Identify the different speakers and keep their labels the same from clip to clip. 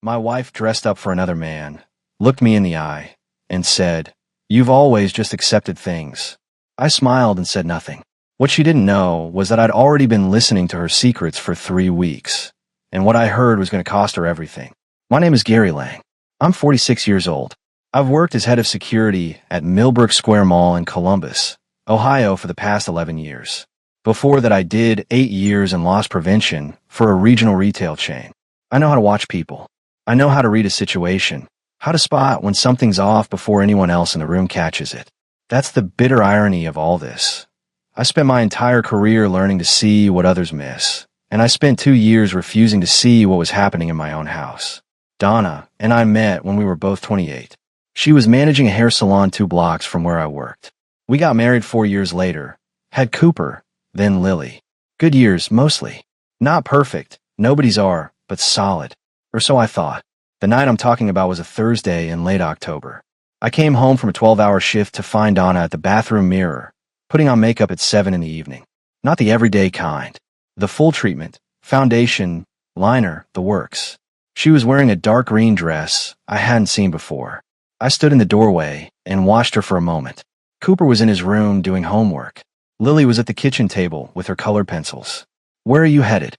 Speaker 1: My wife dressed up for another man, looked me in the eye, and said, "You've always just accepted things." I smiled and said nothing. What she didn't know was that I'd already been listening to her secrets for 3 weeks, and what I heard was going to cost her everything. My name is Gary Lang. I'm 46 years old. I've worked as head of security at Millbrook Square Mall in Columbus, Ohio for the past 11 years. Before that, I did 8 years in loss prevention for a regional retail chain. I know how to watch people. I know how to read a situation, how to spot when something's off before anyone else in the room catches it. That's the bitter irony of all this. I spent my entire career learning to see what others miss, and I spent 2 years refusing to see what was happening in my own house. Donna and I met when we were both 28. She was managing a hair salon 2 blocks from where I worked. We got married 4 years later, had Cooper, then Lily. Good years, mostly. Not perfect, nobody's are, but solid. Or so I thought. The night I'm talking about was a Thursday in late October. I came home from a 12-hour shift to find Donna at the bathroom mirror, putting on makeup at 7 in the evening. Not the everyday kind. The full treatment, foundation, liner, the works. She was wearing a dark green dress I hadn't seen before. I stood in the doorway and watched her for a moment. Cooper was in his room doing homework. Lily was at the kitchen table with her colored pencils. "Where are you headed?"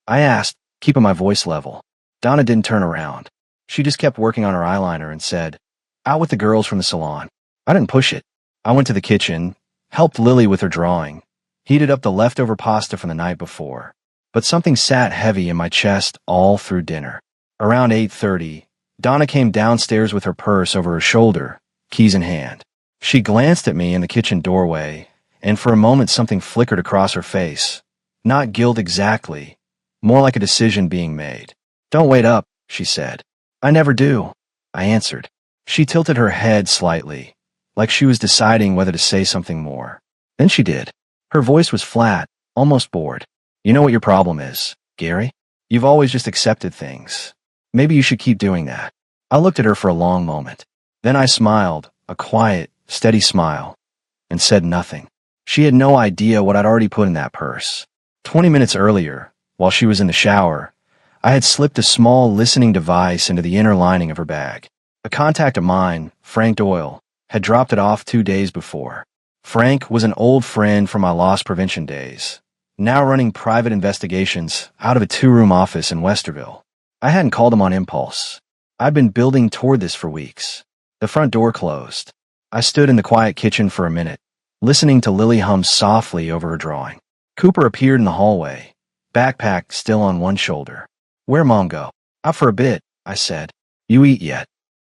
Speaker 1: I asked, keeping my voice level. Donna didn't turn around. She just kept working on her eyeliner and said, "Out with the girls from the salon." I didn't push it. I went to the kitchen, helped Lily with her drawing, heated up the leftover pasta from the night before. But something sat heavy in my chest all through dinner. Around 8:30, Donna came downstairs with her purse over her shoulder, keys in hand. She glanced at me in the kitchen doorway, and for a moment something flickered across her face. Not guilt exactly, more like a decision being made. "Don't wait up," she said. "I never do," I answered. She tilted her head slightly, like she was deciding whether to say something more. Then she did. Her voice was flat, almost bored. "You know what your problem is, Gary? You've always just accepted things. Maybe you should keep doing that." I looked at her for a long moment. Then I smiled, a quiet, steady smile, and said nothing. She had no idea what I'd already put in that purse. 20 minutes earlier, while she was in the shower, I had slipped a small listening device into the inner lining of her bag. A contact of mine, Frank Doyle, had dropped it off 2 days before. Frank was an old friend from my loss prevention days, now running private investigations out of a 2-room office in Westerville. I hadn't called him on impulse. I'd been building toward this for weeks. The front door closed. I stood in the quiet kitchen for a minute, listening to Lily hum softly over her drawing. Cooper appeared in the hallway, backpack still on one shoulder. "Where'd Mom go?" "Out for a bit," I said. "You eat yet?"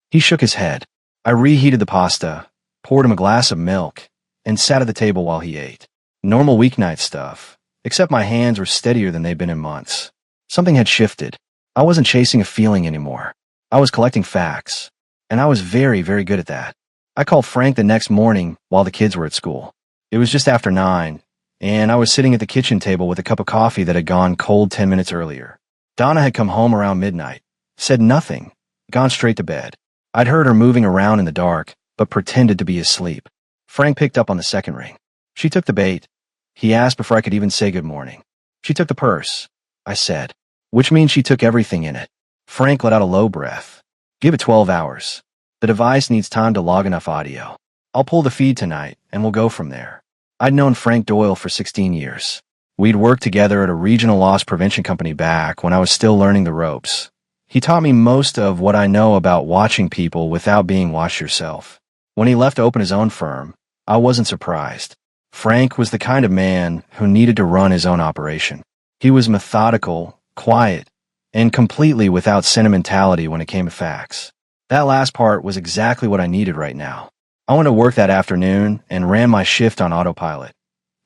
Speaker 1: He shook his head. I reheated the pasta, poured him a glass of milk, and sat at the table while he ate. Normal weeknight stuff, except my hands were steadier than they'd been in months. Something had shifted. I wasn't chasing a feeling anymore. I was collecting facts, and I was very, very good at that. I called Frank the next morning while the kids were at school. It was just after 9, and I was sitting at the kitchen table with a cup of coffee that had gone cold 10 minutes earlier. Donna had come home around midnight, said nothing, gone straight to bed. I'd heard her moving around in the dark, but pretended to be asleep. Frank picked up on the second ring. She took the bait. He asked before I could even say good morning. She took the purse, I said, which means she took everything in it. Frank let out a low breath. "Give it 12 hours. The device needs time to log enough audio. I'll pull the feed tonight, and we'll go from there." I'd known Frank Doyle for 16 years. We'd worked together at a regional loss prevention company back when I was still learning the ropes. He taught me most of what I know about watching people without being watched yourself. When he left to open his own firm, I wasn't surprised. Frank was the kind of man who needed to run his own operation. He was methodical, quiet, and completely without sentimentality when it came to facts. That last part was exactly what I needed right now. I went to work that afternoon and ran my shift on autopilot.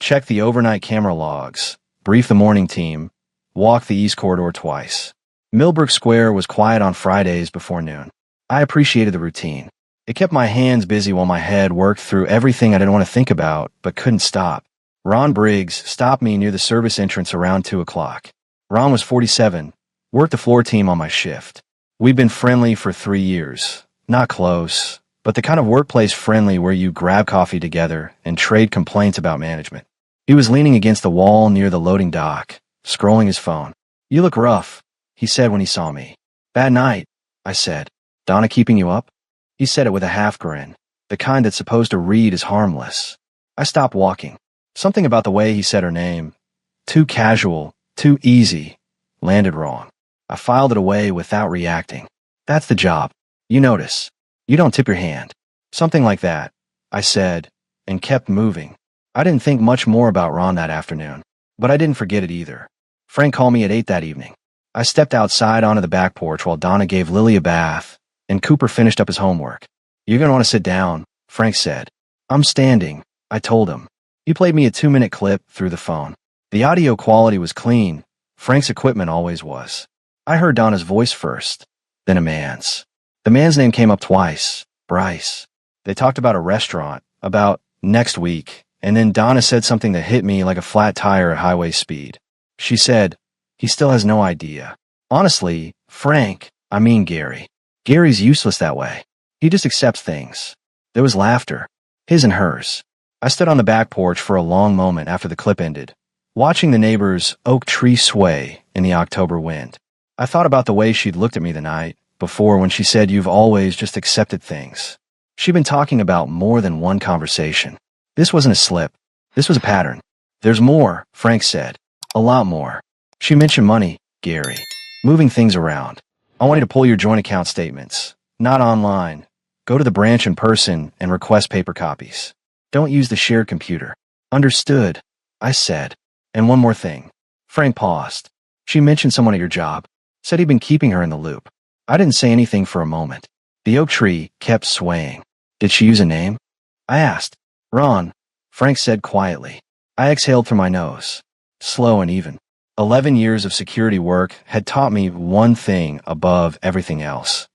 Speaker 1: Checked the overnight camera logs, briefed the morning team, walked the East Corridor twice. Millbrook Square was quiet on Fridays before noon. I appreciated the routine. It kept my hands busy while my head worked through everything I didn't want to think about, but couldn't stop. Ron Briggs stopped me near the service entrance around 2 o'clock. Ron was 47, worked the floor team on my shift. We'd been friendly for 3 years. Not close, but the kind of workplace friendly where you grab coffee together and trade complaints about management. He was leaning against the wall near the loading dock, scrolling his phone. "You look rough," he said when he saw me. Bad night, I said. Donna keeping you up? He said it with a half grin, the kind that's supposed to read as harmless. I stopped walking. Something about the way he said her name, too casual, too easy, landed wrong. I filed it away without reacting. That's the job. You notice. You don't tip your hand. Something like that, I said, and kept moving. I didn't think much more about Ron that afternoon, but I didn't forget it either. Frank called me at 8 that evening. I stepped outside onto the back porch while Donna gave Lily a bath, and Cooper finished up his homework. You're going to want to sit down, Frank said. I'm standing, I told him. He played me a 2-minute clip through the phone. The audio quality was clean. Frank's equipment always was. I heard Donna's voice first, then a man's. The man's name came up twice, Bryce. They talked about a restaurant, about next week, and then Donna said something that hit me like a flat tire at highway speed. She said, he still has no idea. Honestly, Frank, I mean Gary. Gary's useless that way. He just accepts things. There was laughter, his and hers. I stood on the back porch for a long moment after the clip ended, watching the neighbor's oak tree sway in the October wind. I thought about the way she'd looked at me the night before when she said you've always just accepted things. She'd been talking about more than one conversation. This wasn't a slip. This was a pattern. There's more, Frank said. A lot more. She mentioned money, Gary. Moving things around. I want you to pull your joint account statements. Not online. Go to the branch in person and request paper copies. Don't use the shared computer. Understood, I said. And one more thing. Frank paused. She mentioned someone at your job. Said he'd been keeping her in the loop. I didn't say anything for a moment. The oak tree kept swaying. Did she use a name? I asked. Ron, Frank said quietly. I exhaled through my nose. Slow and even. 11 years of security work had taught me one thing above everything else.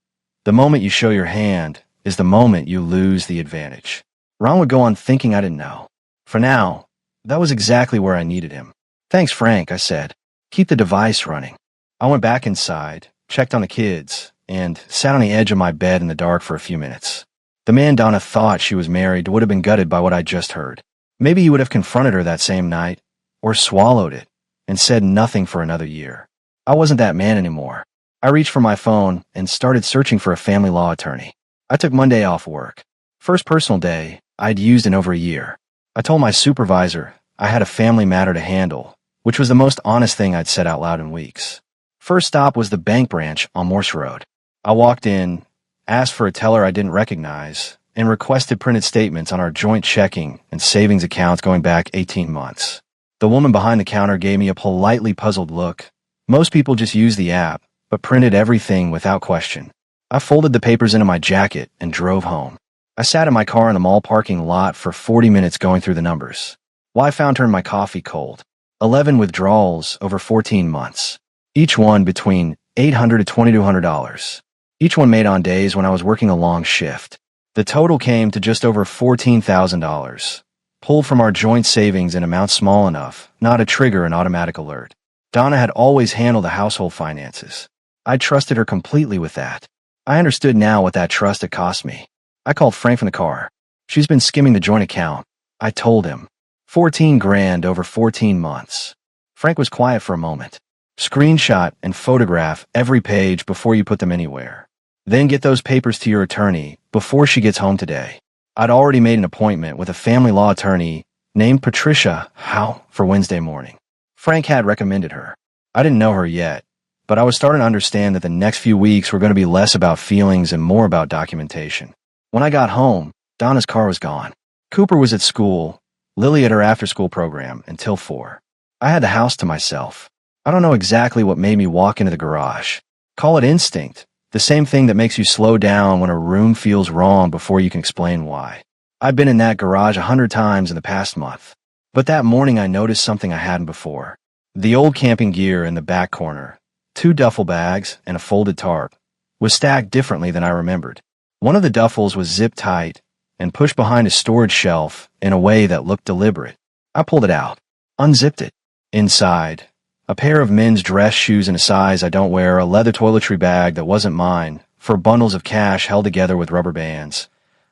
Speaker 1: The moment you show your hand is the moment you lose the advantage. Ron would go on thinking I didn't know. For now, that was exactly where I needed him. Thanks, Frank, I said. Keep the device running. I went back inside, checked on the kids, and sat on the edge of my bed in the dark for a few minutes. The man Donna thought she was married would have been gutted by what I just heard. Maybe he would have confronted her that same night, or swallowed it, and said nothing for another year. I wasn't that man anymore. I reached for my phone and started searching for a family law attorney. I took Monday off work. First personal day I'd used in over a year. I told my supervisor I had a family matter to handle, which was the most honest thing I'd said out loud in weeks. First stop was the bank branch on Morse Road. I walked in, asked for a teller I didn't recognize, and requested printed statements on our joint checking and savings accounts going back 18 months. The woman behind the counter gave me a politely puzzled look. Most people just use the app, but printed everything without question. I folded the papers into my jacket and drove home. I sat in my car in the mall parking lot for 40 minutes going through the numbers. Found turned my coffee cold. 11 withdrawals over 14 months. Each one between $800 to $2,200. Each one made on days when I was working a long shift. The total came to just over $14,000. Pulled from our joint savings in amounts small enough, not to trigger an automatic alert. Donna had always handled the household finances. I trusted her completely with that. I understood now what that trust had cost me. I called Frank from the car. She's been skimming the joint account. I told him. 14 grand over 14 months. Frank was quiet for a moment. Screenshot and photograph every page before you put them anywhere. Then get those papers to your attorney before she gets home today. I'd already made an appointment with a family law attorney named Patricia Howe for Wednesday morning. Frank had recommended her. I didn't know her yet, but I was starting to understand that the next few weeks were going to be less about feelings and more about documentation. When I got home, Donna's car was gone. Cooper was at school, Lily at her after-school program until 4. I had the house to myself. I don't know exactly what made me walk into the garage. Call it instinct, the same thing that makes you slow down when a room feels wrong before you can explain why. I've been in that garage 100 times in the past month. But that morning I noticed something I hadn't before. The old camping gear in the back corner, 2 duffel bags and a folded tarp, was stacked differently than I remembered. One of the duffels was zipped tight and pushed behind a storage shelf in a way that looked deliberate. I pulled it out, unzipped it. Inside, a pair of men's dress shoes in a size I don't wear, a leather toiletry bag that wasn't mine, 4 bundles of cash held together with rubber bands.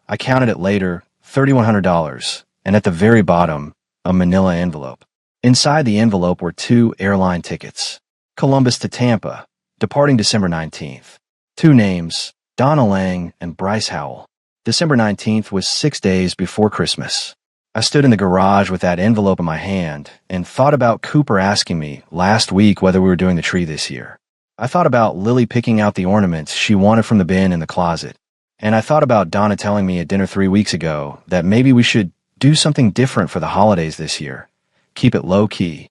Speaker 1: I counted it later, $3,100, and at the very bottom, a manila envelope. Inside the envelope were 2 airline tickets, Columbus to Tampa, Departing December 19th. Two names, Donna Lang and Bryce Howell. December 19th was 6 days before Christmas. I stood in the garage with that envelope in my hand and thought about Cooper asking me last week whether we were doing the tree this year. I thought about Lily picking out the ornaments she wanted from the bin in the closet. And I thought about Donna telling me at dinner 3 weeks ago that maybe we should do something different for the holidays this year. Keep it low-key.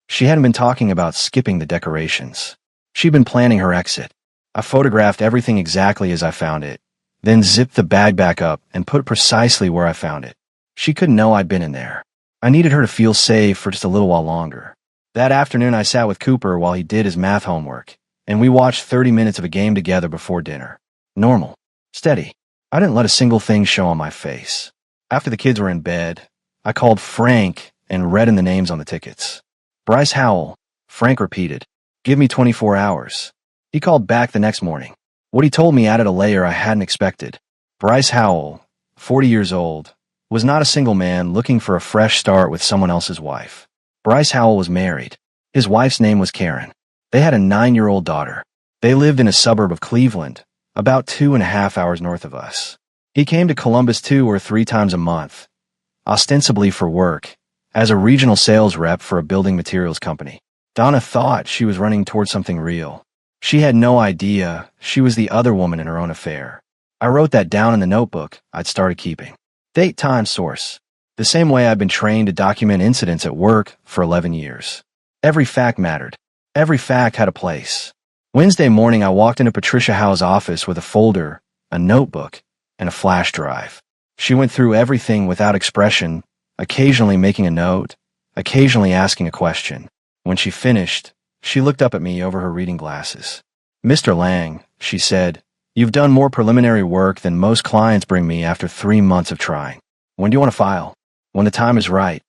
Speaker 1: She hadn't been talking about skipping the decorations. She'd been planning her exit. I photographed everything exactly as I found it, then zipped the bag back up and put it precisely where I found it. She couldn't know I'd been in there. I needed her to feel safe for just a little while longer. That afternoon I sat with Cooper while he did his math homework, and we watched 30 minutes of a game together before dinner. Normal. Steady. I didn't let a single thing show on my face. After the kids were in bed, I called Frank and read in the names on the tickets. Bryce Howell. Frank repeated. Give me 24 hours. He called back the next morning. What he told me added a layer I hadn't expected. Bryce Howell, 40 years old, was not a single man looking for a fresh start with someone else's wife. Bryce Howell was married. His wife's name was Karen. They had a 9-year-old daughter. They lived in a suburb of Cleveland, about 2.5 hours north of us. He came to Columbus 2 or 3 times a month, ostensibly for work, as a regional sales rep for a building materials company. Donna thought she was running towards something real. She had no idea she was the other woman in her own affair. I wrote that down in the notebook I'd started keeping. Date, time, source. The same way I'd been trained to document incidents at work for 11 years. Every fact mattered. Every fact had a place. Wednesday morning, I walked into Patricia Howe's office with a folder, a notebook, and a flash drive. She went through everything without expression, occasionally making a note, occasionally asking a question. When she finished, she looked up at me over her reading glasses. Mr. Lang, she said, you've done more preliminary work than most clients bring me after 3 months of trying. When do you want to file? When the time is right,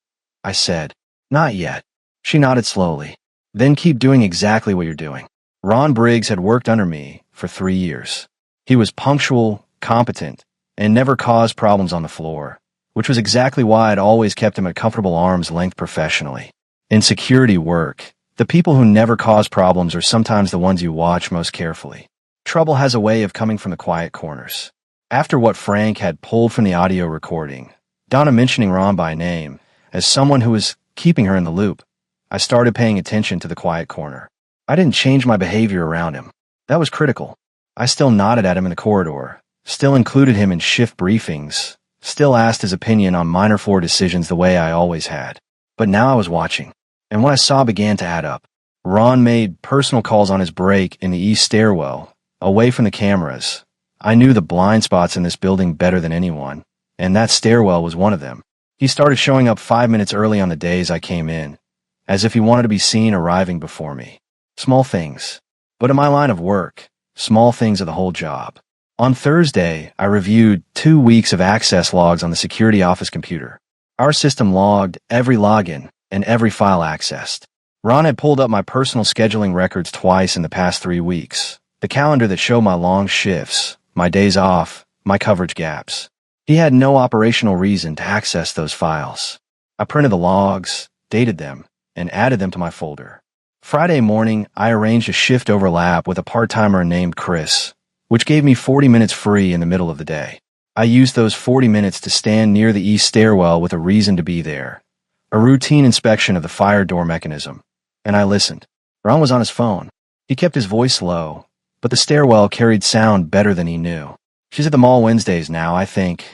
Speaker 1: I said. Not yet. She nodded slowly. Then keep doing exactly what you're doing. Ron Briggs had worked under me for 3 years. He was punctual, competent, and never caused problems on the floor, which was exactly why I'd always kept him at comfortable arm's length professionally. In security work, the people who never cause problems are sometimes the ones you watch most carefully. Trouble has a way of coming from the quiet corners. After what Frank had pulled from the audio recording, Donna mentioning Ron by name, as someone who was keeping her in the loop, I started paying attention to the quiet corner. I didn't change my behavior around him. That was critical. I still nodded at him in the corridor, still included him in shift briefings, still asked his opinion on minor floor decisions the way I always had. But now I was watching, and what I saw began to add up. Ron made personal calls on his break in the east stairwell, away from the cameras. I knew the blind spots in this building better than anyone, and that stairwell was one of them. He started showing up 5 minutes early on the days I came in, as if he wanted to be seen arriving before me. Small things. But in my line of work, small things are the whole job. On Thursday, I reviewed 2 weeks of access logs on the security office computer. Our system logged every login and every file accessed. Ron had pulled up my personal scheduling records twice in the past 3 weeks, the calendar that showed my long shifts, my days off, my coverage gaps. He had no operational reason to access those files. I printed the logs, dated them, and added them to my folder. Friday morning, I arranged a shift overlap with a part-timer named Chris, which gave me 40 minutes free in the middle of the day. I used those 40 minutes to stand near the east stairwell with a reason to be there, a routine inspection of the fire door mechanism, and I listened. Ron was on his phone. He kept his voice low, but the stairwell carried sound better than he knew. She's at the mall Wednesdays now, I think.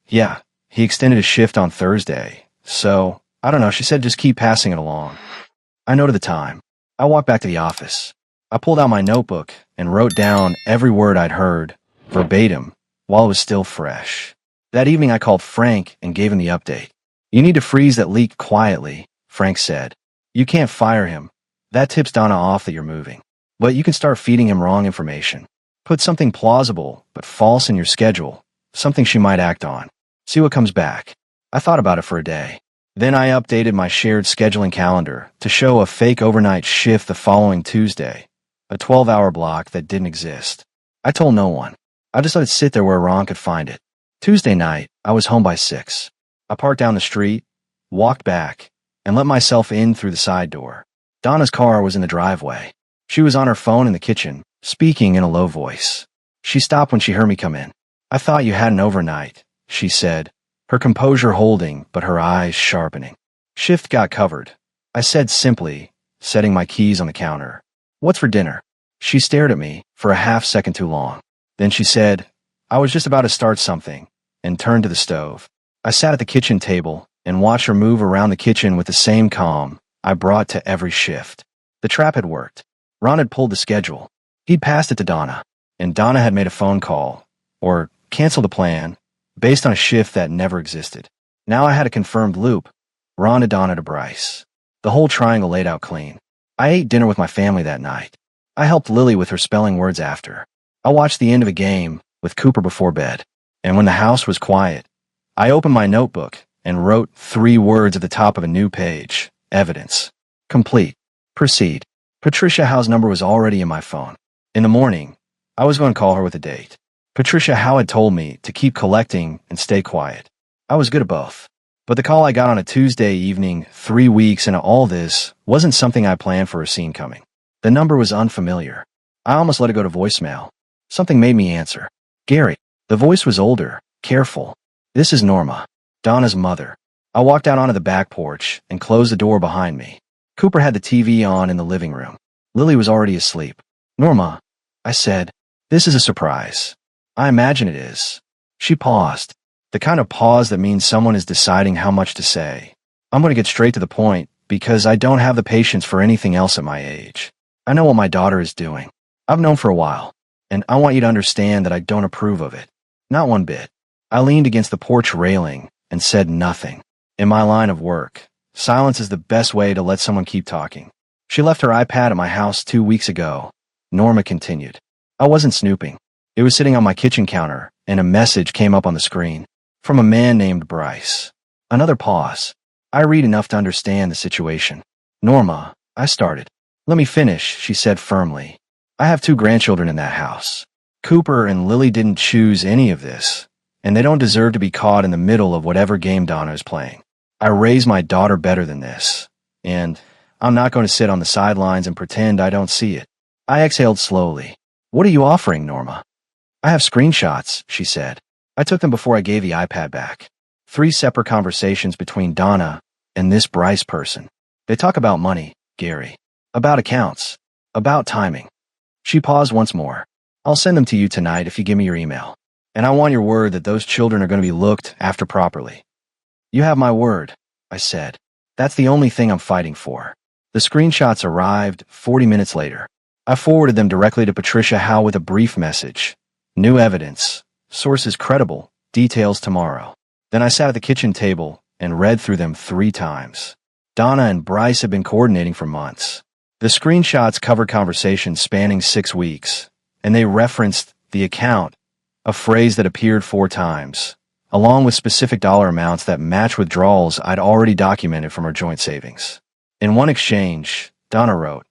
Speaker 1: Yeah, he extended his shift on Thursday, so, I don't know, she said just keep passing it along. I noted the time. I walked back to the office. I pulled out my notebook and wrote down every word I'd heard, verbatim, while it was still fresh. That evening I called Frank and gave him the update. You need to freeze that leak quietly, Frank said. You can't fire him. That tips Donna off that you're moving. But you can start feeding him wrong information. Put something plausible but false in your schedule, something she might act on. See what comes back. I thought about it for a day. Then I updated my shared scheduling calendar to show a fake overnight shift the following Tuesday, a 12-hour block that didn't exist. I told no one. I just let it sit there where Ron could find it. Tuesday night, I was home by 6. I parked down the street, walked back, and let myself in through the side door. Donna's car was in the driveway. She was on her phone in the kitchen, speaking in a low voice. She stopped when she heard me come in. "I thought you had an overnight," she said, her composure holding but her eyes sharpening. "Shift got covered," I said simply, setting my keys on the counter. "What's for dinner?" She stared at me for a half second too long. Then she said, "I was just about to start something," and turned to the stove. I sat at the kitchen table and watched her move around the kitchen with the same calm I brought to every shift. The trap had worked. Ron had pulled the schedule. He'd passed it to Donna, and Donna had made a phone call, or canceled a plan, based on a shift that never existed. Now I had a confirmed loop. Ron to Donna to Bryce. The whole triangle laid out clean. I ate dinner with my family that night. I helped Lily with her spelling words after. I watched the end of a game with Cooper before bed. And when the house was quiet, I opened my notebook and wrote 3 words at the top of a new page. Evidence. Complete. Proceed. Patricia Howe's number was already in my phone. In the morning, I was going to call her with a date. Patricia Howe had told me to keep collecting and stay quiet. I was good at both. But the call I got on a Tuesday evening, 3 weeks into all this, wasn't something I planned for a scene coming. The number was unfamiliar. I almost let it go to voicemail. Something made me answer. "Gary." The voice was older, careful. "This is Norma, Donna's mother." I walked out onto the back porch and closed the door behind me. Cooper had the TV on in the living room. Lily was already asleep. "Norma," I said, "this is a surprise." "I imagine it is." She paused. The kind of pause that means someone is deciding how much to say. I'm going to get straight to the point because I don't have the patience for anything else at my age. I know what my daughter is doing. I've known for a while, and I want you to understand that I don't approve of it. Not one bit. I leaned against the porch railing and said nothing. In my line of work, silence is the best way to let someone keep talking. She left her iPad at my house 2 weeks ago. Norma continued. I wasn't snooping. It was sitting on my kitchen counter, and a message came up on the screen. From a man named Bryce. Another pause. I read enough to understand the situation. "Norma," I started. "Let me finish," she said firmly. "I have 2 grandchildren in that house. Cooper and Lily didn't choose any of this, and they don't deserve to be caught in the middle of whatever game Donna is playing. I raised my daughter better than this, and I'm not going to sit on the sidelines and pretend I don't see it." I exhaled slowly. "What are you offering, Norma?" "I have screenshots," she said. "I took them before I gave the iPad back. 3 separate conversations between Donna and this Bryce person. They talk about money, Gary. About accounts. About timing." She paused once more. "I'll send them to you tonight if you give me your email. And I want your word that those children are going to be looked after properly." "You have my word," I said. "That's the only thing I'm fighting for." The screenshots arrived 40 minutes later. I forwarded them directly to Patricia Howe with a brief message. "New evidence. Sources credible. Details tomorrow." Then I sat at the kitchen table and read through them 3 times. Donna and Bryce had been coordinating for months. The screenshots covered conversations spanning 6 weeks, and they referenced the account, a phrase that appeared 4 times, along with specific dollar amounts that matched withdrawals I'd already documented from our joint savings. In one exchange, Donna wrote,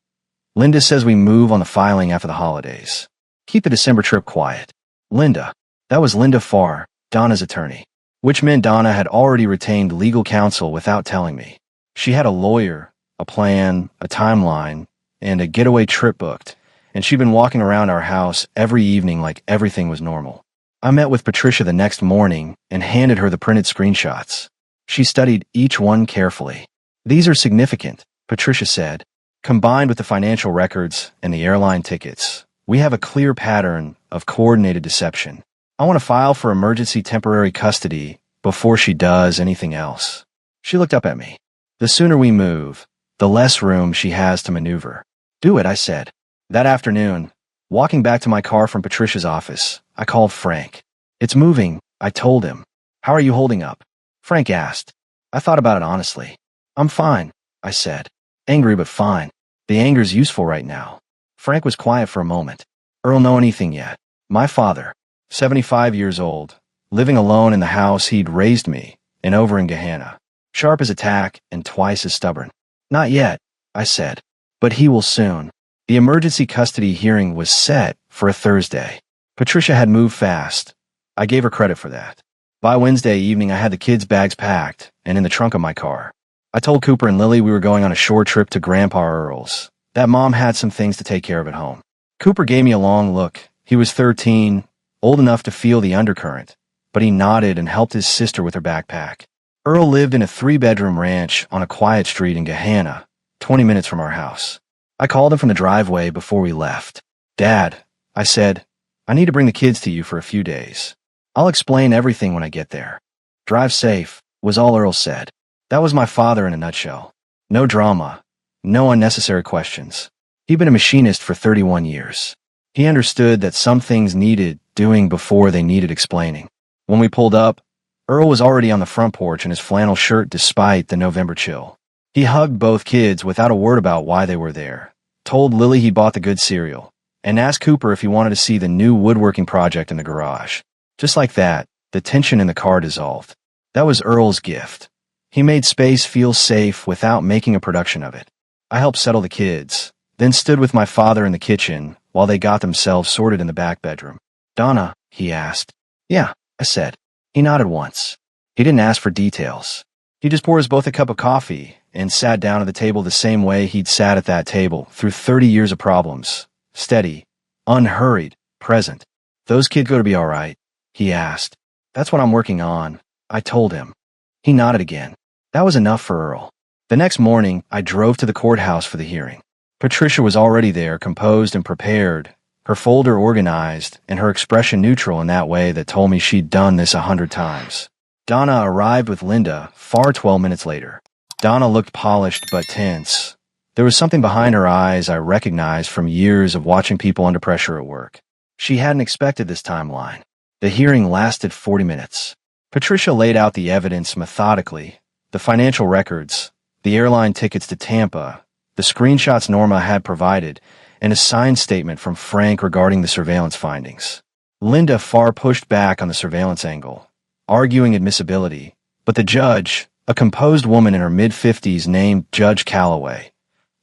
Speaker 1: "Linda says we move on the filing after the holidays. Keep the December trip quiet." Linda. That was Linda Farr, Donna's attorney, which meant Donna had already retained legal counsel without telling me. She had a lawyer, a plan, a timeline, and a getaway trip booked, and she'd been walking around our house every evening like everything was normal. I met with Patricia the next morning and handed her the printed screenshots. She studied each one carefully. "These are significant," Patricia said. "Combined with the financial records and the airline tickets, we have a clear pattern of coordinated deception. I want to file for emergency temporary custody before she does anything else." She looked up at me. "The sooner we move, the less room she has to maneuver." "Do it," I said. That afternoon, walking back to my car from Patricia's office, I called Frank. "It's moving," I told him. "How are you holding up?" Frank asked. I thought about it honestly. "I'm fine," I said. "Angry but fine. The anger's useful right now." Frank was quiet for a moment. "Earl know anything yet?" My father, 75 years old, living alone in the house he'd raised me in over in Gahanna. Sharp as a tack and twice as stubborn. "Not yet," I said. "But he will soon." The emergency custody hearing was set for a Thursday. Patricia had moved fast. I gave her credit for that. By Wednesday evening, I had the kids' bags packed and in the trunk of my car. I told Cooper and Lily we were going on a short trip to Grandpa Earl's. that Mom had some things to take care of at home. Cooper gave me a long look. He was 13, old enough to feel the undercurrent, but he nodded and helped his sister with her backpack. Earl lived in a 3-bedroom ranch on a quiet street in Gahanna, 20 minutes from our house. I called him from the driveway before we left. "Dad," I said, "I need to bring the kids to you for a few days. I'll explain everything when I get there." "Drive safe," was all Earl said. That was my father in a nutshell. No drama, no unnecessary questions. He'd been a machinist for 31 years. He understood that some things needed doing before they needed explaining. When we pulled up, Earl was already on the front porch in his flannel shirt despite the November chill. He hugged both kids without a word about why they were there, told Lily he bought the good cereal, and asked Cooper if he wanted to see the new woodworking project in the garage. Just like that, the tension in the car dissolved. That was Earl's gift. He made space feel safe without making a production of it. I helped settle the kids, then stood with my father in the kitchen while they got themselves sorted in the back bedroom. "Donna?" he asked. "Yeah," I said. He nodded once. He didn't ask for details. He just poured us both a cup of coffee and sat down at the table the same way he'd sat at that table through 30 years of problems. Steady, unhurried, present. "Those kids go to be all right?" he asked. "That's what I'm working on," I told him. He nodded again. That was enough for Earl. The next morning, I drove to the courthouse for the hearing. Patricia was already there, composed and prepared, her folder organized, and her expression neutral in that way that told me she'd done this 100 times. Donna arrived with Linda, far 12 minutes later. Donna looked polished but tense. There was something behind her eyes I recognized from years of watching people under pressure at work. She hadn't expected this timeline. The hearing lasted 40 minutes. Patricia laid out the evidence methodically, the financial records, the airline tickets to Tampa, the screenshots Norma had provided, and a signed statement from Frank regarding the surveillance findings. Linda far pushed back on the surveillance angle, arguing admissibility, but the judge, a composed woman in her mid-50s named Judge Calloway,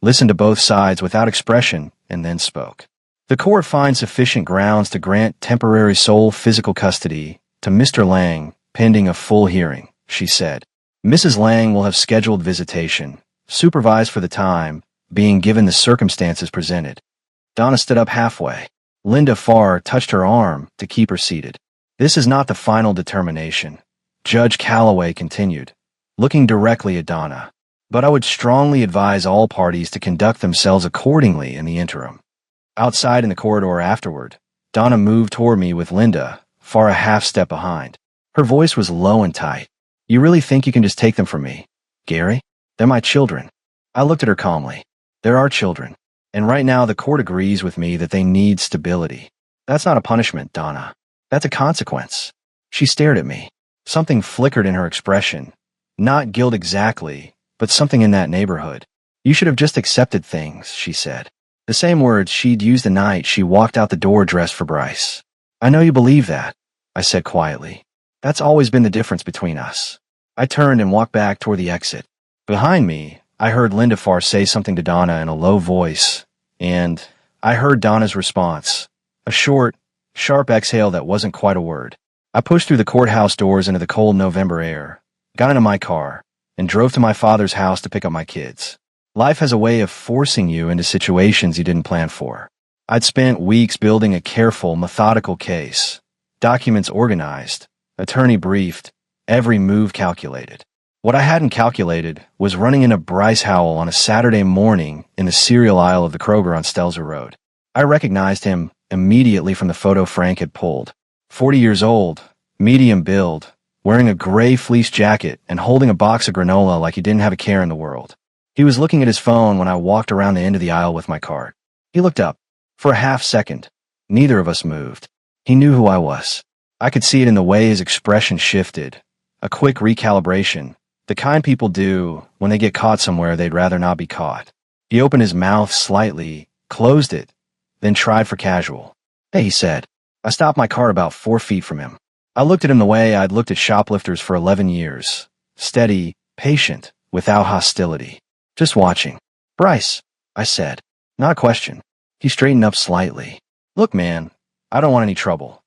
Speaker 1: listened to both sides without expression and then spoke. "The court finds sufficient grounds to grant temporary sole physical custody to Mr. Lang pending a full hearing," she said. "Mrs. Lang will have scheduled visitation, supervised for the time, being given the circumstances presented." Donna stood up halfway. Linda Farr touched her arm to keep her seated. "This is not the final determination," Judge Calloway continued, looking directly at Donna. "But I would strongly advise all parties to conduct themselves accordingly in the interim." Outside in the corridor afterward, Donna moved toward me with Linda, Farr a half step behind. Her voice was low and tight. "You really think you can just take them from me, Gary? They're my children." I looked at her calmly. "They're our children. And right now the court agrees with me that they need stability. That's not a punishment, Donna. That's a consequence." She stared at me. Something flickered in her expression. Not guilt exactly, but something in that neighborhood. "You should have just accepted things," she said. The same words she'd used the night she walked out the door dressed for Bryce. "I know you believe that," I said quietly. "That's always been the difference between us." I turned and walked back toward the exit. Behind me, I heard Linda Farr say something to Donna in a low voice, and I heard Donna's response, a short, sharp exhale that wasn't quite a word. I pushed through the courthouse doors into the cold November air, got into my car, and drove to my father's house to pick up my kids. Life has a way of forcing you into situations you didn't plan for. I'd spent weeks building a careful, methodical case, documents organized, attorney briefed, every move calculated. What I hadn't calculated was running into Bryce Howell on a Saturday morning in the cereal aisle of the Kroger on Stelzer Road. I recognized him immediately from the photo Frank had pulled. 40 years old, medium build, wearing a gray fleece jacket and holding a box of granola like he didn't have a care in the world. He was looking at his phone when I walked around the end of the aisle with my cart. He looked up. For a half second, neither of us moved. He knew who I was. I could see it in the way his expression shifted. A quick recalibration, the kind people do when they get caught somewhere they'd rather not be caught. He opened his mouth slightly, closed it, then tried for casual. "Hey," he said. I stopped my car about 4 feet from him. I looked at him the way I'd looked at shoplifters for 11 years. Steady, patient, without hostility. Just watching. "Bryce," I said. Not a question. He straightened up slightly. "Look, man, I don't want any trouble."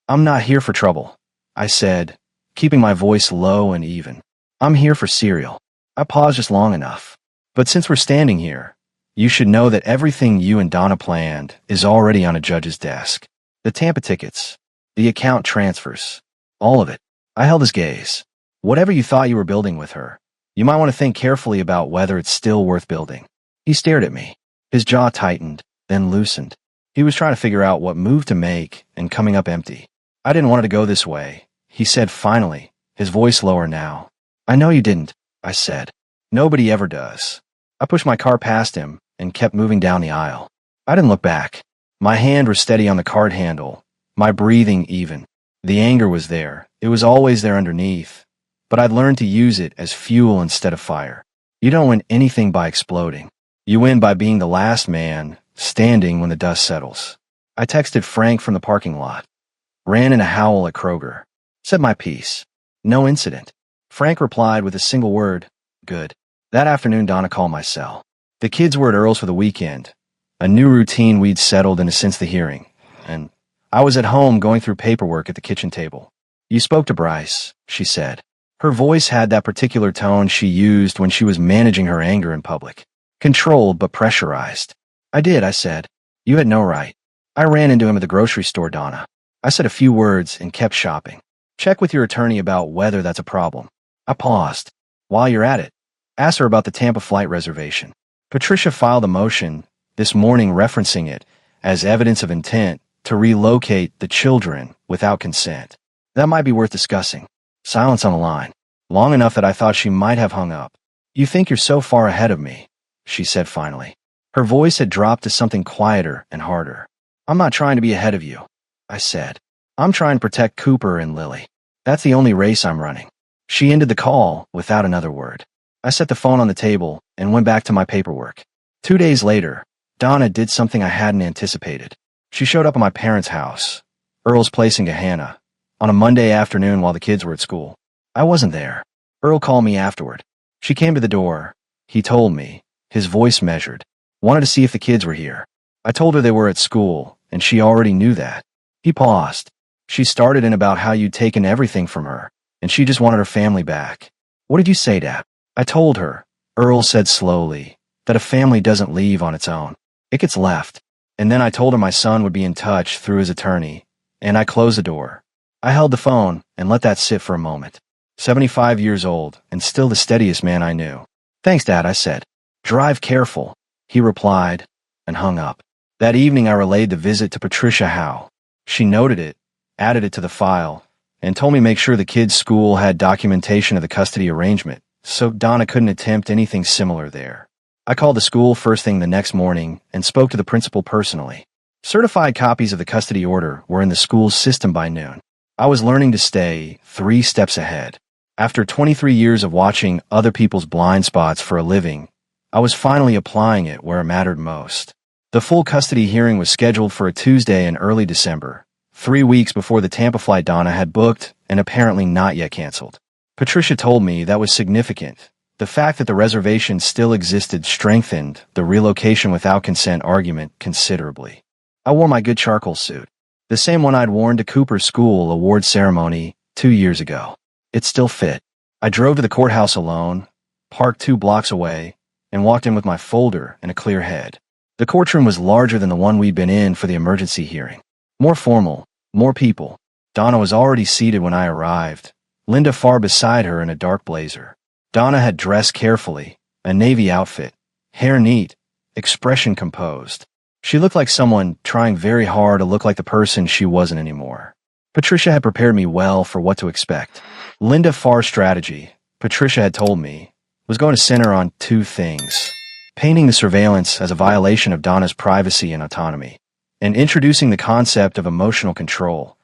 Speaker 1: "I'm not here for trouble," I said, keeping my voice low and even. "I'm here for cereal." I paused just long enough. "But since we're standing here, You should know that everything you and Donna planned is already on a judge's desk. The Tampa tickets, the account transfers, all of it. I held his gaze. Whatever you thought you were building with her, you might want to think carefully about whether it's still worth building. He stared at me. His jaw tightened, then loosened. He was trying to figure out what move to make and coming up empty. I didn't want it to go this way, he said finally, his voice lower now. I know you didn't, I said. Nobody ever does. I pushed my car past him and kept moving down the aisle. I didn't look back. My hand was steady on the card handle, my breathing even. The anger was there. It was always there underneath, but I'd learned to use it as fuel instead of fire. You don't win anything by exploding. You win by being the last man standing when the dust settles. I texted Frank from the parking lot. Ran in a howl at Kroger. Said my piece. No incident. Frank replied with a single word, good. That afternoon, Donna called my cell. The kids were at Earl's for the weekend, a new routine we'd settled into since the hearing, and I was at home going through paperwork at the kitchen table. You spoke to Bryce, she said. Her voice had that particular tone she used when she was managing her anger in public. Controlled but pressurized. I did, I said. You had no right. I ran into him at the grocery store, Donna. I said a few words and kept shopping. Check with your attorney about whether that's a problem. I paused. While you're at it, ask her about the Tampa flight reservation. Patricia filed a motion this morning referencing it as evidence of intent to relocate the children without consent. That might be worth discussing. Silence on the line. Long enough that I thought she might have hung up. You think you're so far ahead of me, she said finally. Her voice had dropped to something quieter and harder. I'm not trying to be ahead of you, I said. I'm trying to protect Cooper and Lily. That's the only race I'm running. She ended the call without another word. I set the phone on the table and went back to my paperwork. 2 days later, Donna did something I hadn't anticipated. She showed up at my parents' house, Earl's place in Gahanna, on a Monday afternoon while the kids were at school. I wasn't there. Earl called me afterward. She came to the door. He told me, his voice measured. Wanted to see if the kids were here. I told her they were at school, and she already knew that. He paused. She started in about how you'd taken everything from her, and she just wanted her family back. What did you say, Dad? I told her, Earl said slowly, that a family doesn't leave on its own. It gets left. And then I told her my son would be in touch through his attorney, and I closed the door. I held the phone and let that sit for a moment. 75 years old, and still the steadiest man I knew. Thanks, Dad, I said. Drive careful, he replied, and hung up. That evening I relayed the visit to Patricia Howe. She noted it, added it to the file, and told me make sure the kids' school had documentation of the custody arrangement, so Donna couldn't attempt anything similar there. I called the school first thing the next morning and spoke to the principal personally. Certified copies of the custody order were in the school's system by noon. I was learning to stay 3 steps ahead. After 23 years of watching other people's blind spots for a living, I was finally applying it where it mattered most. The full custody hearing was scheduled for a Tuesday in early December, 3 weeks before the Tampa flight Donna had booked and apparently not yet canceled. Patricia told me that was significant. The fact that the reservation still existed strengthened the relocation without consent argument considerably. I wore my good charcoal suit, the same one I'd worn to Cooper's school award ceremony 2 years ago. It still fit. I drove to the courthouse alone, parked 2 blocks away, and walked in with my folder and a clear head. The courtroom was larger than the one we'd been in for the emergency hearing. More formal, more people. Donna was already seated when I arrived, Linda Farr beside her in a dark blazer. Donna had dressed carefully, a navy outfit, hair neat, expression composed. She looked like someone trying very hard to look like the person she wasn't anymore. Patricia had prepared me well for what to expect. Linda Farr's strategy, Patricia had told me, was going to center on 2 things: painting the surveillance as a violation of Donna's privacy and autonomy, and introducing the concept of emotional control,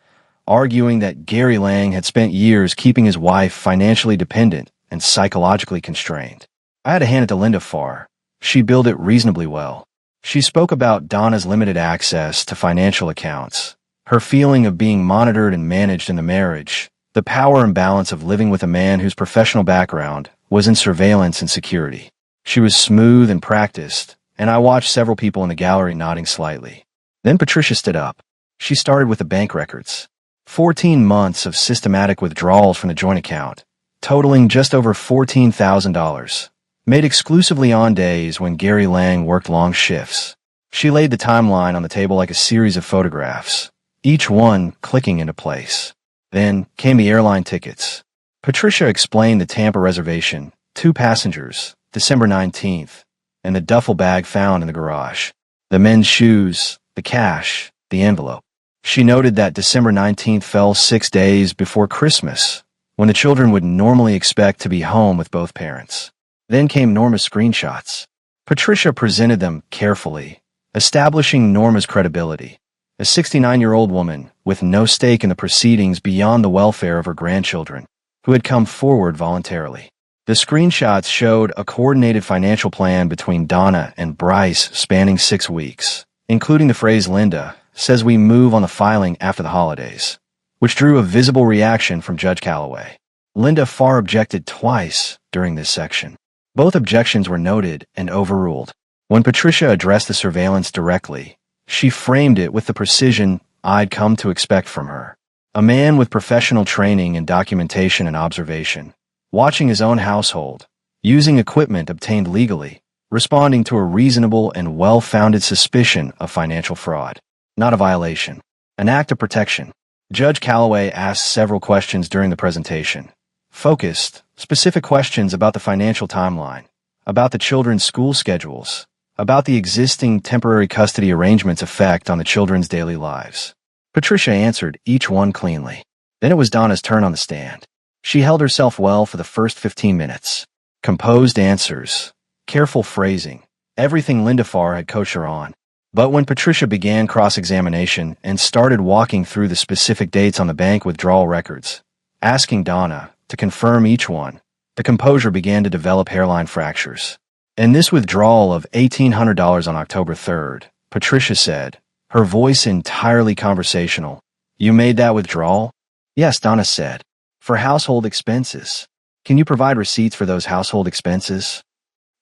Speaker 1: arguing that Gary Lang had spent years keeping his wife financially dependent and psychologically constrained. I had to hand it to Linda Farr. She billed it reasonably well. She spoke about Donna's limited access to financial accounts, her feeling of being monitored and managed in the marriage, the power imbalance of living with a man whose professional background was in surveillance and security. She was smooth and practiced, and I watched several people in the gallery nodding slightly. Then Patricia stood up. She started with the bank records. 14 months of systematic withdrawals from the joint account, totaling just over $14,000. made exclusively on days when Gary Lang worked long shifts. She laid the timeline on the table like a series of photographs, each one clicking into place. Then came the airline tickets. Patricia explained the Tampa reservation, 2 passengers, December 19th, and the duffel bag found in the garage. The men's shoes, the cash, the envelope. She noted that December 19th fell 6 days before Christmas, when the children would normally expect to be home with both parents. Then came Norma's screenshots. Patricia presented them carefully, establishing Norma's credibility. A 69-year-old woman with no stake in the proceedings beyond the welfare of her grandchildren, who had come forward voluntarily. The screenshots showed a coordinated financial plan between Donna and Bryce spanning 6 weeks, including the phrase "Linda says we move on the filing after the holidays," which drew a visible reaction from Judge Calloway. Linda Farr objected twice during this section. Both objections were noted and overruled. When Patricia addressed the surveillance directly, she framed it with the precision I'd come to expect from her. A man with professional training in documentation and observation, watching his own household, using equipment obtained legally, responding to a reasonable and well-founded suspicion of financial fraud. Not a violation. An act of protection. Judge Calloway asked several questions during the presentation. Focused, specific questions about the financial timeline, about the children's school schedules, about the existing temporary custody arrangement's effect on the children's daily lives. Patricia answered each one cleanly. Then it was Donna's turn on the stand. She held herself well for the first 15 minutes. Composed answers, careful phrasing, everything Linda Farr had coached her on. But when Patricia began cross-examination and started walking through the specific dates on the bank withdrawal records, asking Donna to confirm each one, the composure began to develop hairline fractures. In this withdrawal of $1,800 on October 3rd, Patricia said, her voice entirely conversational, "You made that withdrawal?" "Yes," Donna said. "For household expenses. Can you provide receipts for those household expenses?"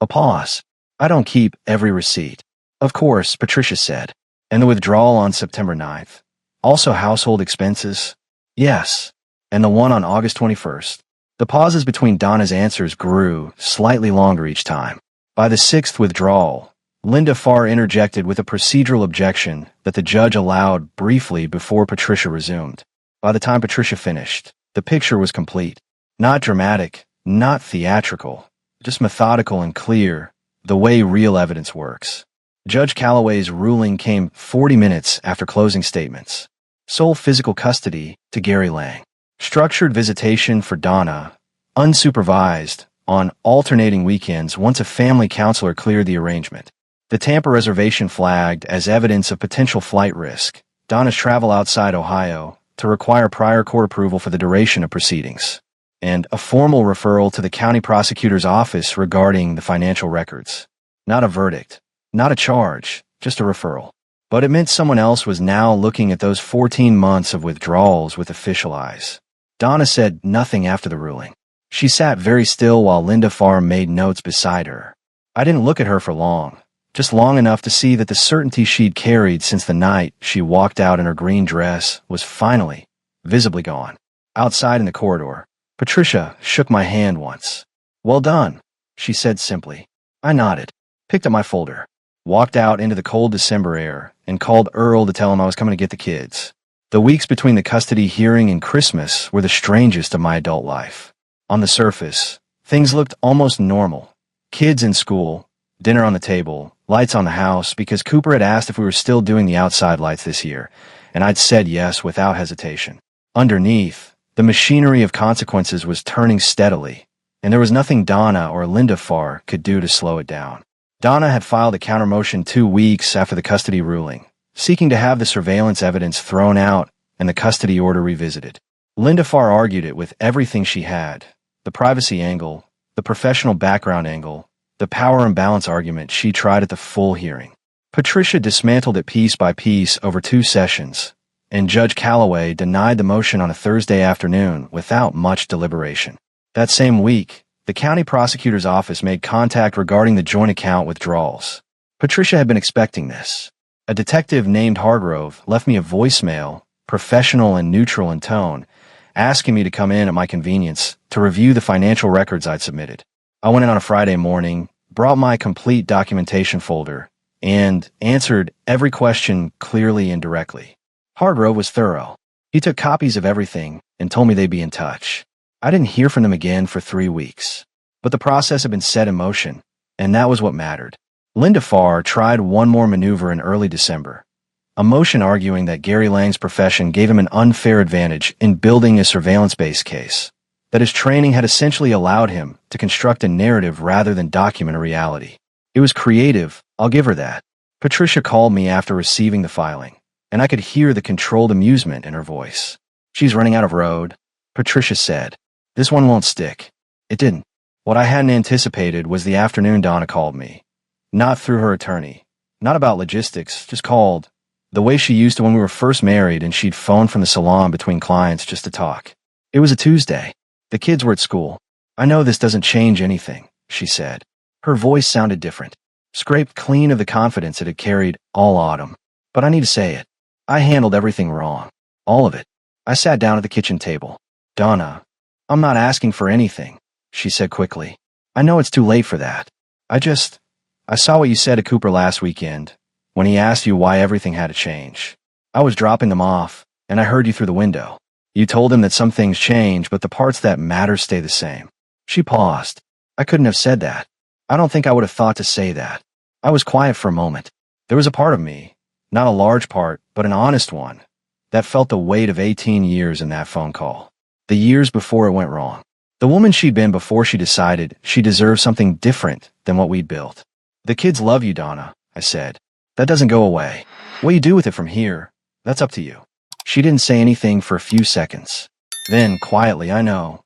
Speaker 1: A pause. "I don't keep every receipt." "Of course," Patricia said. "And the withdrawal on September 9th? Also household expenses?" "Yes." "And the one on August 21st? The pauses between Donna's answers grew slightly longer each time. By the 6th withdrawal, Linda Farr interjected with a procedural objection that the judge allowed briefly before Patricia resumed. By the time Patricia finished, the picture was complete. Not dramatic, not theatrical, just methodical and clear, the way real evidence works. Judge Calloway's ruling came 40 minutes after closing statements. Sole physical custody to Gary Lang. Structured visitation for Donna, unsupervised, on alternating weekends once a family counselor cleared the arrangement. The Tampa reservation flagged as evidence of potential flight risk. Donna's travel outside Ohio to require prior court approval for the duration of proceedings. And a formal referral to the county prosecutor's office regarding the financial records. Not a verdict. Not a charge, just a referral. But it meant someone else was now looking at those 14 months of withdrawals with official eyes. Donna said nothing after the ruling. She sat very still while Linda Farr made notes beside her. I didn't look at her for long, just long enough to see that the certainty she'd carried since the night she walked out in her green dress was finally, visibly gone. Outside in the corridor, Patricia shook my hand once. "Well done," she said simply. I nodded, picked up my folder, walked out into the cold December air, and called Earl to tell him I was coming to get the kids. The weeks between the custody hearing and Christmas were the strangest of my adult life. On the surface, things looked almost normal. Kids in school, dinner on the table, lights on the house, because Cooper had asked if we were still doing the outside lights this year, and I'd said yes without hesitation. Underneath, the machinery of consequences was turning steadily, and there was nothing Donna or Linda Farr could do to slow it down. Donna had filed a countermotion 2 weeks after the custody ruling, seeking to have the surveillance evidence thrown out and the custody order revisited. Linda Farr argued it with everything she had, the privacy angle, the professional background angle, the power imbalance argument she tried at the full hearing. Patricia dismantled it piece by piece over 2 sessions, and Judge Calloway denied the motion on a Thursday afternoon without much deliberation. That same week, the county prosecutor's office made contact regarding the joint account withdrawals. Patricia had been expecting this. A detective named Hargrove left me a voicemail, professional and neutral in tone, asking me to come in at my convenience to review the financial records I'd submitted. I went in on a Friday morning, brought my complete documentation folder, and answered every question clearly and directly. Hargrove was thorough. He took copies of everything and told me they'd be in touch. I didn't hear from them again for 3 weeks. But the process had been set in motion, and that was what mattered. Linda Farr tried one more maneuver in early December, a motion arguing that Gary Lang's profession gave him an unfair advantage in building a surveillance-based case, that his training had essentially allowed him to construct a narrative rather than document a reality. It was creative, I'll give her that. Patricia called me after receiving the filing, and I could hear the controlled amusement in her voice. She's running out of road, Patricia said. This one won't stick. It didn't. What I hadn't anticipated was the afternoon Donna called me. Not through her attorney. Not about logistics, just called. The way she used to when we were first married and she'd phone from the salon between clients just to talk. It was a Tuesday. The kids were at school. I know this doesn't change anything, she said. Her voice sounded different, scraped clean of the confidence it had carried all autumn. But I need to say it. I handled everything wrong. All of it. I sat down at the kitchen table. Donna, I'm not asking for anything, she said quickly. I know it's too late for that. I saw what you said to Cooper last weekend, when he asked you why everything had to change. I was dropping them off, and I heard you through the window. You told him that some things change, but the parts that matter stay the same. She paused. I couldn't have said that. I don't think I would have thought to say that. I was quiet for a moment. There was a part of me, not a large part, but an honest one, that felt the weight of 18 years in that phone call. The years before it went wrong. The woman she'd been before she decided she deserved something different than what we'd built. The kids love you, Donna, I said. That doesn't go away. What you do with it from here, that's up to you. She didn't say anything for a few seconds. Then, quietly, I know.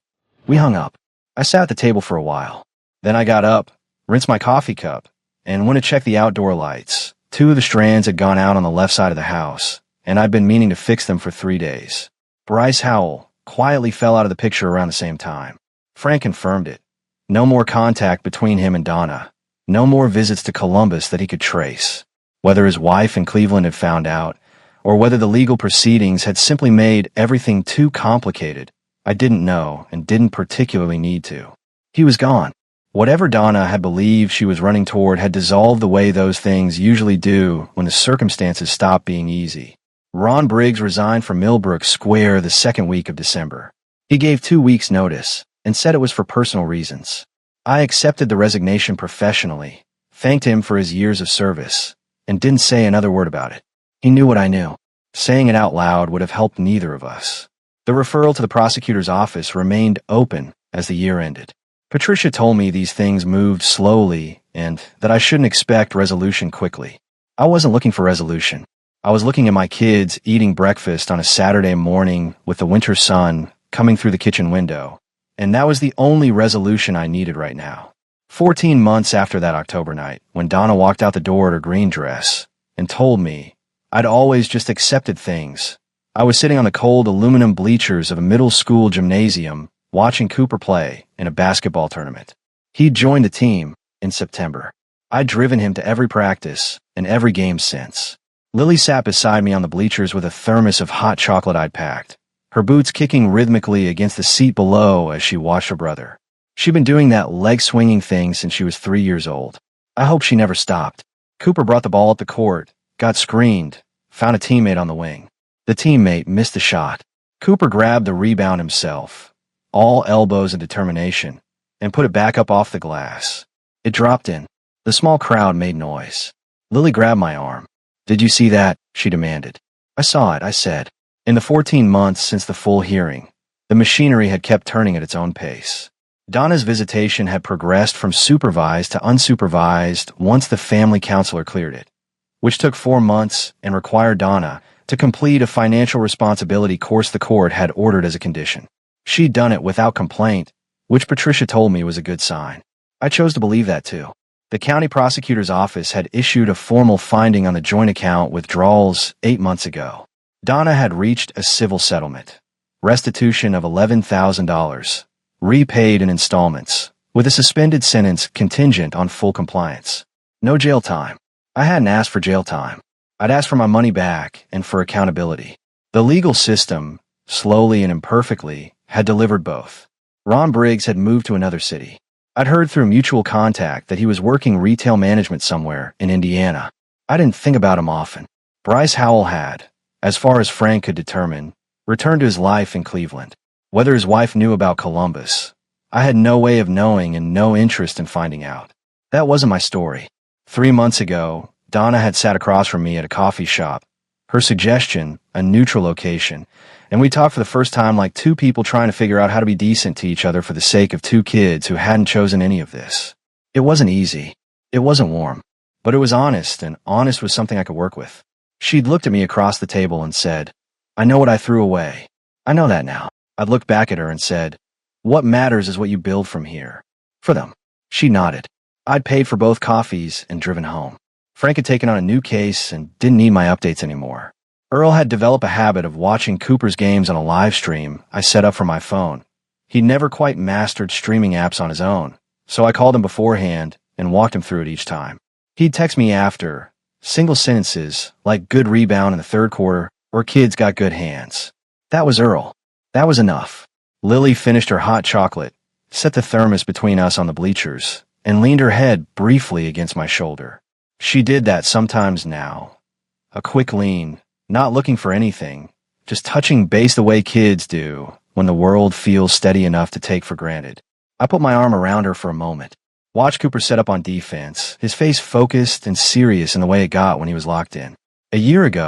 Speaker 1: We hung up. I sat at the table for a while. Then I got up, rinsed my coffee cup, and went to check the outdoor lights. 2 of the strands had gone out on the left side of the house, and I'd been meaning to fix them for 3 days. Bryce Howell quietly fell out of the picture around the same time. Frank confirmed it. No more contact between him and Donna. No more visits to Columbus that he could trace. Whether his wife in Cleveland had found out, or whether the legal proceedings had simply made everything too complicated, I didn't know and didn't particularly need to. He was gone. Whatever Donna had believed she was running toward had dissolved the way those things usually do when the circumstances stop being easy. Ron Briggs resigned from Millbrook Square the second week of December. He gave 2 weeks' notice and said it was for personal reasons. I accepted the resignation professionally, thanked him for his years of service, and didn't say another word about it. He knew what I knew. Saying it out loud would have helped neither of us. The referral to the prosecutor's office remained open as the year ended. Patricia told me these things moved slowly and that I shouldn't expect resolution quickly. I wasn't looking for resolution. I was looking at my kids eating breakfast on a Saturday morning with the winter sun coming through the kitchen window, and that was the only resolution I needed right now. 14 months after that October night, when Donna walked out the door in her green dress and told me I'd always just accepted things, I was sitting on the cold aluminum bleachers of a middle school gymnasium watching Cooper play in a basketball tournament. He'd joined the team in September. I'd driven him to every practice and every game since. Lily sat beside me on the bleachers with a thermos of hot chocolate I'd packed, her boots kicking rhythmically against the seat below as she watched her brother. She'd been doing that leg-swinging thing since she was 3 years old. I hoped she never stopped. Cooper brought the ball up the court, got screened, found a teammate on the wing. The teammate missed the shot. Cooper grabbed the rebound himself, all elbows and determination, and put it back up off the glass. It dropped in. The small crowd made noise. Lily grabbed my arm. "Did you see that?" she demanded. "I saw it," I said. In the 14 months since the full hearing, the machinery had kept turning at its own pace. Donna's visitation had progressed from supervised to unsupervised once the family counselor cleared it, which took 4 months and required Donna to complete a financial responsibility course the court had ordered as a condition. She'd done it without complaint, which Patricia told me was a good sign. I chose to believe that too. The county prosecutor's office had issued a formal finding on the joint account withdrawals 8 months ago. Donna had reached a civil settlement, restitution of $11,000, repaid in installments, with a suspended sentence contingent on full compliance. No jail time. I hadn't asked for jail time. I'd asked for my money back and for accountability. The legal system, slowly and imperfectly, had delivered both. Ron Briggs had moved to another city. I'd heard through mutual contact that he was working retail management somewhere in Indiana. I didn't think about him often. Bryce Howell had, as far as Frank could determine, returned to his life in Cleveland. Whether his wife knew about Columbus, I had no way of knowing and no interest in finding out. That wasn't my story. 3 months ago, Donna had sat across from me at a coffee shop. Her suggestion, a neutral location, and we talked for the first time like two people trying to figure out how to be decent to each other for the sake of two kids who hadn't chosen any of this. It wasn't easy. It wasn't warm. But it was honest, and honest was something I could work with. She'd looked at me across the table and said, "I know what I threw away. I know that now." I'd looked back at her and said, "What matters is what you build from here." For them. She nodded. I'd paid for both coffees and driven home. Frank had taken on a new case and didn't need my updates anymore. Earl had developed a habit of watching Cooper's games on a live stream I set up for my phone. He'd never quite mastered streaming apps on his own, so I called him beforehand and walked him through it each time. He'd text me after, single sentences like "good rebound in the third quarter" or "kids got good hands." That was Earl. That was enough. Lily finished her hot chocolate, set the thermos between us on the bleachers, and leaned her head briefly against my shoulder. She did that sometimes now. A quick lean, not looking for anything, just touching base the way kids do when the world feels steady enough to take for granted. I put my arm around her for a moment. Watched Cooper set up on defense, his face focused and serious in the way it got when he was locked in. A year ago,